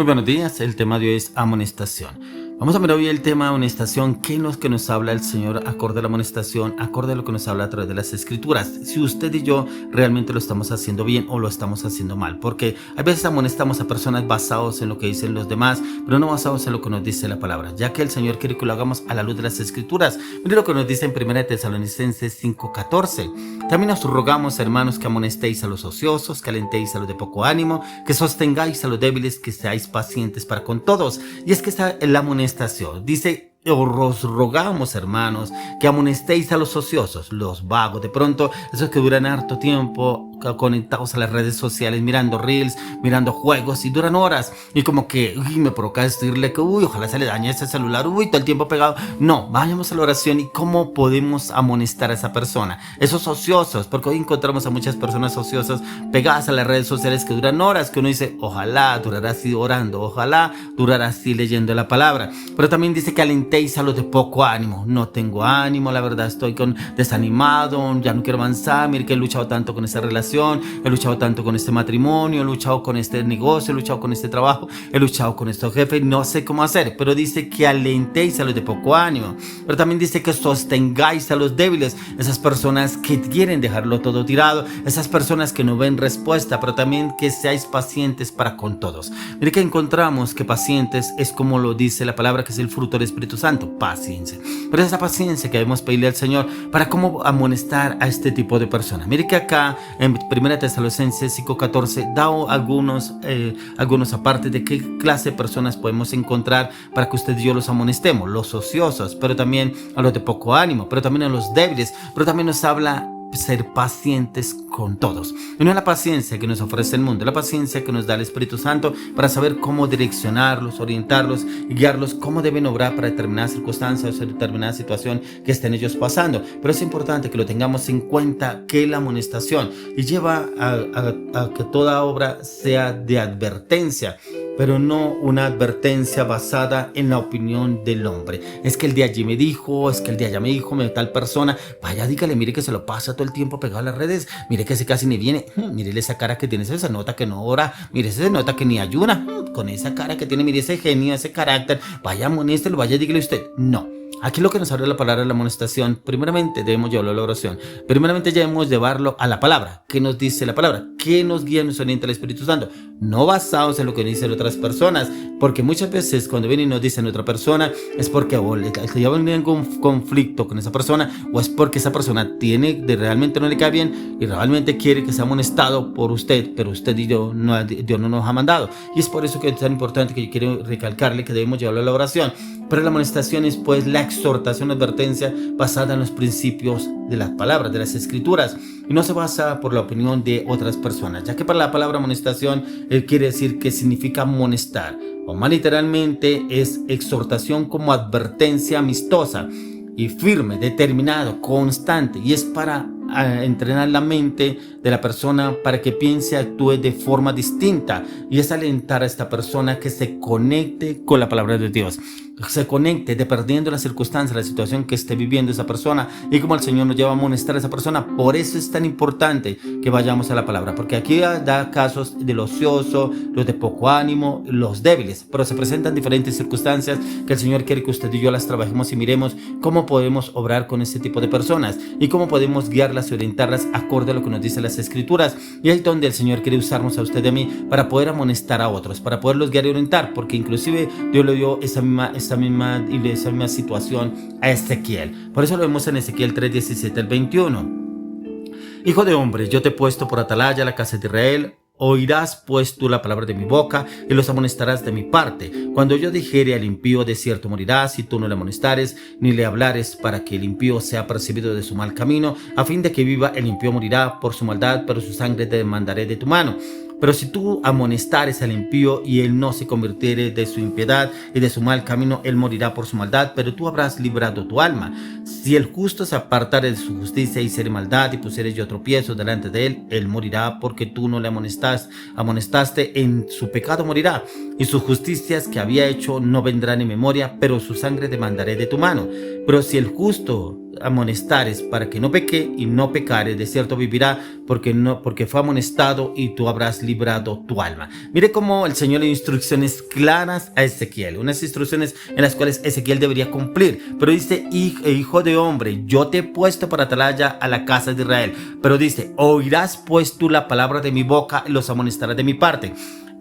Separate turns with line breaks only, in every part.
Muy buenos días, el tema de hoy es amonestación. Vamos a ver hoy el tema de amonestación, qué es lo que nos habla el Señor acorde a la amonestación, acorde a lo que nos habla a través de las Escrituras. Si usted y yo realmente lo estamos haciendo bien o lo estamos haciendo mal, porque a veces amonestamos a personas basados en lo que dicen los demás, pero no basados en lo que nos dice la palabra, ya que el Señor quiere que lo hagamos a la luz de las Escrituras. Mire lo que nos dice en 1 Tesalonicenses 5:14. También os rogamos, hermanos, que amonestéis a los ociosos, que alentéis a los de poco ánimo, que sostengáis a los débiles, que seáis pacientes para con todos. Y es que está en la amonestación. Dice, os rogamos, hermanos, que amonestéis a los ociosos, los vagos, de pronto esos que duran harto tiempo conectados a las redes sociales, mirando reels, mirando juegos y duran horas y como que me provoca decirle que ojalá se le dañe ese celular, todo el tiempo pegado. No, vayamos a la oración y cómo podemos amonestar a esa persona, esos ociosos, porque hoy encontramos a muchas personas ociosas pegadas a las redes sociales que duran horas, que uno dice, ojalá durará así orando, ojalá durará así leyendo la palabra. Pero también dice que alentéis a los de poco ánimo. No tengo ánimo, la verdad estoy desanimado, ya no quiero avanzar, mire que he luchado tanto con esa relación, he luchado tanto con este matrimonio, he luchado con este negocio, he luchado con este trabajo, he luchado con estos jefes, no sé cómo hacer. Pero dice que alentéis a los de poco ánimo, pero también dice que sostengáis a los débiles, esas personas que quieren dejarlo todo tirado, esas personas que no ven respuesta, pero también que seáis pacientes para con todos. Mire que encontramos que pacientes es como lo dice la palabra, que es el fruto del Espíritu Santo, paciencia. Pero esa paciencia que debemos pedirle al Señor para cómo amonestar a este tipo de personas. Mire que acá en 1 Tesalonicenses 5:14 da algunos apartes de qué clase de personas podemos encontrar para que usted y yo los amonestemos. Los ociosos, pero también a los de poco ánimo, pero también a los débiles, pero también nos habla ser pacientes con todos. Y no es la paciencia que nos ofrece el mundo, la paciencia que nos da el Espíritu Santo para saber cómo direccionarlos, orientarlos y guiarlos, cómo deben obrar para determinadas circunstancias o determinada situación que estén ellos pasando. Pero es importante que lo tengamos en cuenta, que la amonestación y lleva a que toda obra sea de advertencia, pero no una advertencia basada en la opinión del hombre. Es que el de allí me dijo, es que el de allá me dijo, tal persona, vaya, dígale, mire que se lo pasa todo el tiempo pegado a las redes, mire que ese casi ni viene, mire esa cara que tiene, se nota que no ora, mire se nota que ni ayuna, con esa cara que tiene, mire ese genio, ese carácter, vaya amonéstelo, vaya dígale usted, no. Aquí lo que nos habla la palabra de la amonestación, primeramente debemos llevarlo a la oración, primeramente debemos llevarlo a la palabra. ¿Qué nos dice la palabra? ¿Qué nos guía, nos orienta el Espíritu Santo? No basados en lo que dicen otras personas, porque muchas veces cuando vienen y nos dicen otra persona es porque o le llevan en conflicto con esa persona, o es porque esa persona realmente no le cae bien y realmente quiere que sea amonestado por usted, pero usted y yo, Dios no nos ha mandado. Y es por eso que es tan importante que yo quiero recalcarle que debemos llevarlo a la oración. Pero la amonestación es pues la exhortación, la advertencia basada en los principios de las palabras, de las Escrituras, y no se basa por la opinión de otras personas, ya que para la palabra amonestación quiere decir que significa amonestar, o más literalmente es exhortación como advertencia amistosa y firme, determinado, constante, y es para entrenar la mente de la persona para que piense y actúe de forma distinta, y es alentar a esta persona que se conecte con la palabra de Dios, se conecte dependiendo de la circunstancia, la situación que esté viviendo esa persona, y como el Señor nos lleva a amonestar a esa persona. Por eso es tan importante que vayamos a la palabra, porque aquí da casos del ocioso, los de poco ánimo, los débiles, pero se presentan diferentes circunstancias que el Señor quiere que usted y yo las trabajemos y miremos cómo podemos obrar con este tipo de personas y cómo podemos guiarlas y orientarlas acorde a lo que nos dicen las Escrituras. Y es donde el Señor quiere usarnos a usted y a mí para poder amonestar a otros, para poderlos guiar y orientar, porque inclusive Dios le dio esa misma situación a Ezequiel. Por eso lo vemos en Ezequiel 3:17-21. Hijo de hombre, yo te he puesto por atalaya a la casa de Israel. Oirás pues tú la palabra de mi boca y los amonestarás de mi parte. Cuando yo dijere al impío, de cierto morirás, si tú no le amonestares ni le hablares, para que el impío sea percibido de su mal camino, a fin de que viva, el impío morirá por su maldad, pero su sangre te demandaré de tu mano. Pero si tú amonestares al impío y él no se convirtiere de su impiedad y de su mal camino, él morirá por su maldad, pero tú habrás librado tu alma. Si el justo se apartare de su justicia y hiciere maldad y pusiere yo tropiezo delante de él, él morirá porque tú no le amonestaste, en su pecado morirá. Y sus justicias que había hecho no vendrán en memoria, pero su sangre demandaré de tu mano. Pero si el justo amonestares para que no peque y no pecare, de cierto vivirá, porque fue amonestado y tú habrás librado tu alma. Mire cómo el Señor le dio instrucciones claras a Ezequiel, unas instrucciones en las cuales Ezequiel debería cumplir, pero dice: hijo de hombre, yo te he puesto para atalaya a la casa de Israel, pero dice: oirás pues tú la palabra de mi boca y los amonestarás de mi parte.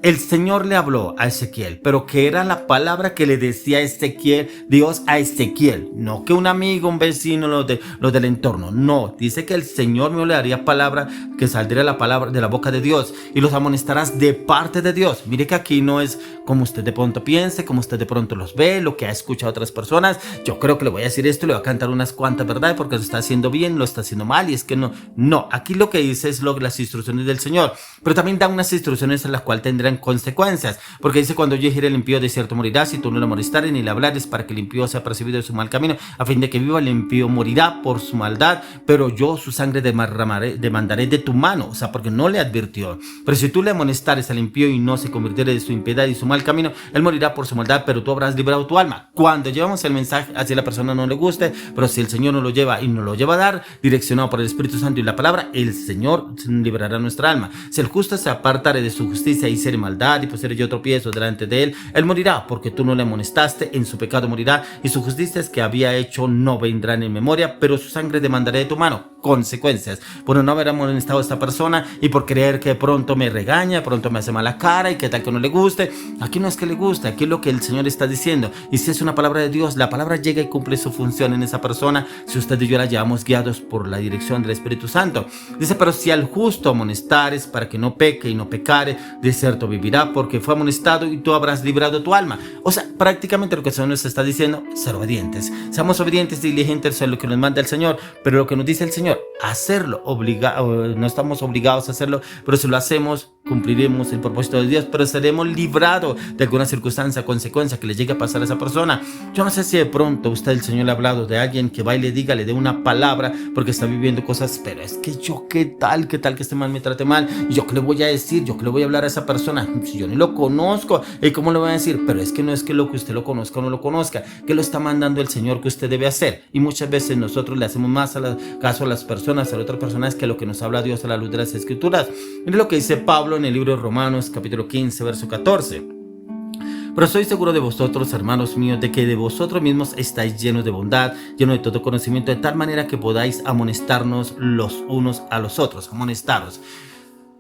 El Señor le habló a Ezequiel, pero que era la palabra que le decía Ezequiel, Dios a Ezequiel, no que un amigo, un vecino, los del entorno. No, dice que el Señor me le daría palabra, que saldría la palabra de la boca de Dios y los amonestarás de parte de Dios. Mire que aquí no es como usted de pronto piense, como usted de pronto los ve, lo que ha escuchado a otras personas. Yo creo que le voy a decir esto, le voy a cantar unas cuantas verdades porque lo está haciendo bien, lo está haciendo mal, y es que no. No, aquí lo que dice es las instrucciones del Señor, pero también da unas instrucciones en las cuales tendrán consecuencias, porque dice: cuando yo dijere el impío, de cierto morirá, si tú no le molestares ni le hablares, para que el impío sea percibido de su mal camino, a fin de que viva. El impío morirá por su maldad, pero yo su sangre demandaré de tu mano. O sea, porque no le advirtió. Pero si tú le amonestares al impío y no se convirtiere de su impiedad y su mal camino, él morirá por su maldad, pero tú habrás librado tu alma. Cuando llevamos el mensaje, así a la persona no le guste, pero si el Señor nos lo lleva y nos lo lleva a dar, direccionado por el Espíritu Santo y la palabra, el Señor librará nuestra alma. Si el justo se apartare de su justicia y hiciere maldad, y pusiere yo tropiezo delante de él morirá, porque tú no le amonestaste, en su pecado morirá, y su justicia es que había hecho no vendrán en memoria, pero su sangre demandaré de tu mano. Consecuencias por no haber amonestado a esta persona y por creer que pronto me regaña, pronto me hace mala cara y que tal que no le guste. Aquí no es que le guste, aquí es lo que el Señor está diciendo, y si es una palabra de Dios, la palabra llega y cumple su función en esa persona, si usted y yo la llevamos guiados por la dirección del Espíritu Santo. Dice: pero si al justo amonestares para que no peque y no pecare, de cierto vivirá, porque fue amonestado y tú habrás librado tu alma. O sea, prácticamente lo que el Señor nos está diciendo: ser obedientes, seamos obedientes y diligentes, eso es lo que nos manda el Señor, pero lo que nos dice el Señor, hacerlo, no estamos obligados a hacerlo, pero si lo hacemos, cumpliremos el propósito de Dios, pero seremos librados de alguna circunstancia, consecuencia que le llegue a pasar a esa persona. Yo no sé si de pronto usted, el Señor, le ha hablado de alguien que va y le diga, le dé una palabra porque está viviendo cosas, pero es que yo qué tal que este mal me trate mal, y yo qué le voy a decir, yo qué le voy a hablar a esa persona, si yo ni lo conozco, y cómo le voy a decir. Pero es que no es que lo que usted lo conozca o no lo conozca, que lo está mandando el Señor que usted debe hacer, y muchas veces nosotros le hacemos más caso a las personas, a las otras personas, que lo que nos habla Dios a la luz de las Escrituras. Mire lo que dice Pablo en el libro de Romanos capítulo 15 verso 14: pero estoy seguro de vosotros, hermanos míos, de que de vosotros mismos estáis llenos de bondad, llenos de todo conocimiento, de tal manera que podáis amonestarnos los unos a los otros. Amonestaros.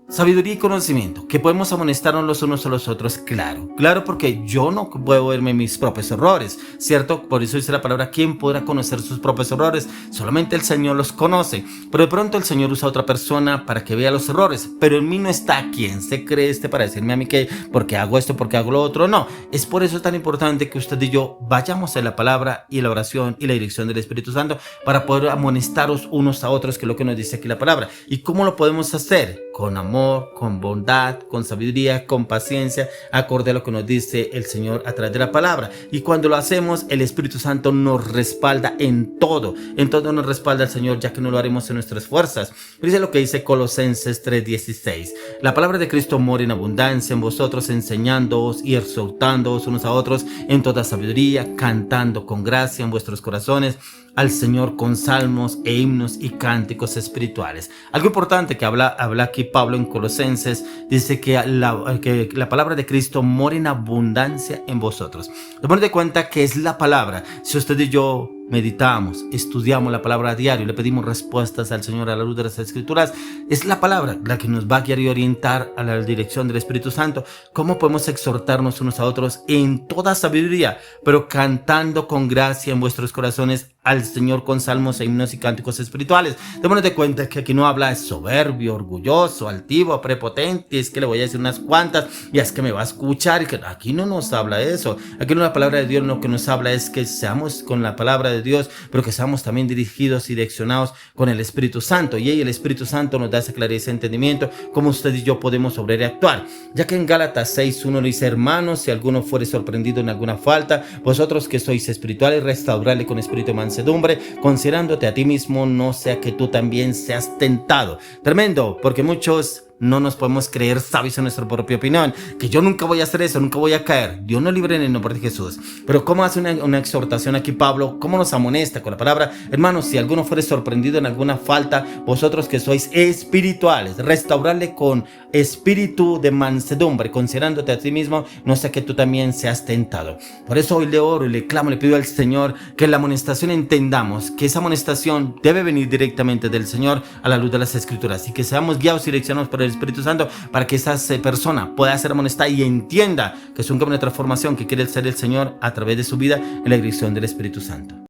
Sabiduría y conocimiento, que podemos amonestarnos los unos a los otros, claro, porque yo no puedo verme mis propios errores, ¿cierto? Por eso dice la palabra: ¿quién podrá conocer sus propios errores? Solamente el Señor los conoce, pero de pronto el Señor usa a otra persona para que vea los errores, pero en mí no está. ¿Quién se cree para decirme a mí que porque hago esto, porque hago lo otro? No, es por eso tan importante que usted y yo vayamos a la palabra y la oración y la dirección del Espíritu Santo para poder amonestaros unos a otros, que es lo que nos dice aquí la palabra. ¿Y cómo lo podemos hacer? Con amor, con bondad, con sabiduría, con paciencia, acorde a lo que nos dice el Señor a través de la palabra. Y cuando lo hacemos, el Espíritu Santo nos respalda en todo nos respalda el Señor, ya que no lo haremos en nuestras fuerzas. Dice lo que dice Colosenses 3:16: la palabra de Cristo mora en abundancia en vosotros, enseñándoos y exhortándoos unos a otros en toda sabiduría, cantando con gracia en vuestros corazones al Señor con salmos e himnos y cánticos espirituales. Algo importante que habla aquí Pablo en Colosenses, dice que la palabra de Cristo mora en abundancia en vosotros. Tomemos de cuenta que es la palabra. Si usted y yo meditamos, estudiamos la palabra a diario, le pedimos respuestas al Señor a la luz de las Escrituras, es la palabra la que nos va a guiar y orientar a la dirección del Espíritu Santo. ¿Cómo podemos exhortarnos unos a otros en toda sabiduría, pero cantando con gracia en vuestros corazones al Señor con salmos, himnos y cánticos espirituales? Démonos de cuenta que aquí no habla de soberbio, orgulloso, altivo, prepotente, es que le voy a decir unas cuantas y es que me va a escuchar, y que aquí no nos habla eso. Aquí no, la palabra de Dios lo que nos habla es que seamos con la palabra de Dios, pero que seamos también dirigidos y direccionados con el Espíritu Santo, y el Espíritu Santo nos da esa claridad y ese entendimiento cómo usted y yo podemos obrar y actuar, ya que en Gálatas 6:1 dice: hermanos, si alguno fuere sorprendido en alguna falta, vosotros que sois espirituales, restaurarle con espíritu de mansedumbre, considerándote a ti mismo, no sea que tú también seas tentado. Tremendo, porque muchos no nos podemos creer sabios en nuestra propia opinión, que yo nunca voy a hacer eso, nunca voy a caer. Dios nos libre en el nombre de Jesús. Pero ¿cómo hace una exhortación aquí Pablo? ¿Cómo nos amonesta con la palabra? Hermanos, si alguno fuere sorprendido en alguna falta, vosotros que sois espirituales, restaurarle con espíritu de mansedumbre, considerándote a ti mismo, no sea que tú también seas tentado. Por eso hoy le oro y le clamo, le pido al Señor que en la amonestación entendamos que esa amonestación debe venir directamente del Señor a la luz de las Escrituras, y que seamos guiados y direccionados por el Espíritu Santo para que esa persona pueda ser amonestada y entienda que es un camino de transformación que quiere ser el Señor a través de su vida en la dirección del Espíritu Santo.